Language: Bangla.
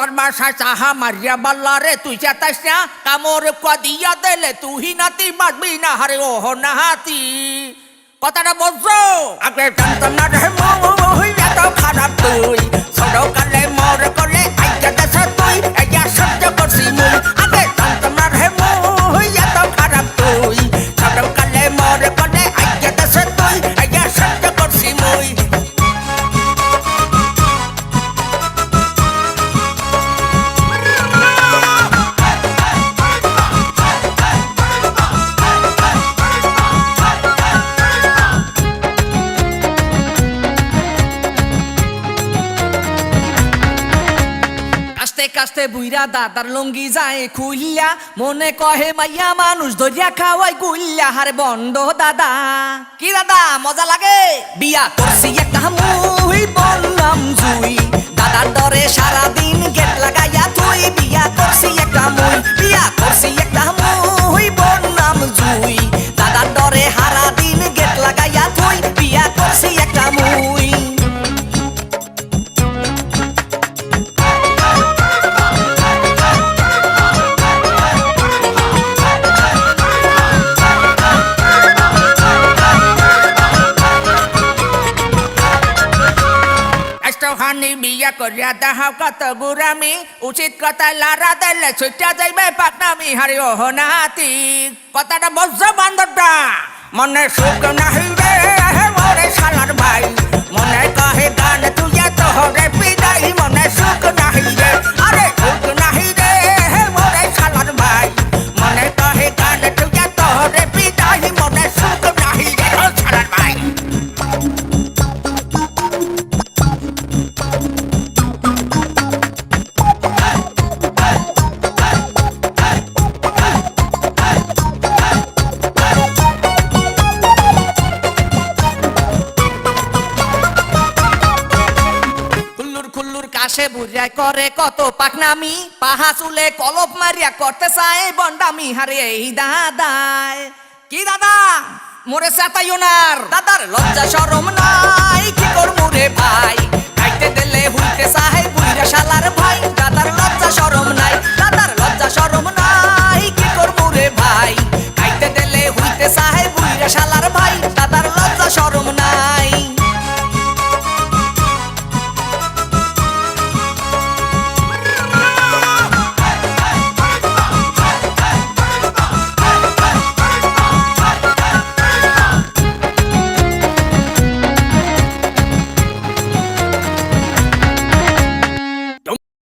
আমার বাসায় চাহা মারিয়া বাল্লারে তুই চেতাইস না কামর কদিয়া দিলে তুই নাতি মারবি না হারে ওহ নাহাতি কথাটা বলছো আগে জানতাম না রে মুই এত খারাপ তুই ছোটকালে মোর করলে আইয়া দেশ তুই আইয়া সহ্য করছি মুই আগে জানতাম না রে মুই এত খারাপ তুই ছোটকালে মোর করলে আইয়া দেশ তুই আইয়া সহ্য করছি মুই কাস্তে বুইরা দাদার লঙ্গি যায় খুইল্লা মনে কহে মাইয়া মানুষ ধরিয়া খাওয়াই গুইল্লা হারে বন্ড দাদা কি দাদা মজা লাগে বিয়া করছি একটা মুই বললাম জুই দাদার ডরে সারাদিন গেট লাগাইয়া তুই বিয়া করছি একটা মুই বিয়া করছি একটা মুই বললাম জুই দাদার ডরে সারাদিন গেট লাগাইয়া তুই বিয়া করছি একটা মুই হানি বিয়া করিয়া দেখাও কত গুরামি উচিত কথা লারা দিলে ছুটিয়া যাইবে পাকনামি হারি ওহ নাতি কথাটা বলছো বান্ধবটা মনে সুখ নাহি রে মোরে শালার ভাই মনে কহে গান তুই এত হরে পিদাই মনে সুখ নাহি রে আরে সুখ নাহি রে মোরে শালার ভাই মনে কহে গান তুই এত হরে পিদাই মনে সুখ নাহি রে শালার ভাই কাশে বুঝায় করে কত পাকনামি পাহা চুলে কলপ মারিয়া করতে চায় বন্ডামি হারে এই দাদায় কি দাদা মোরে সেতাইও নার দাদার লজ্জা শরম নাই কি করমু রে ভাই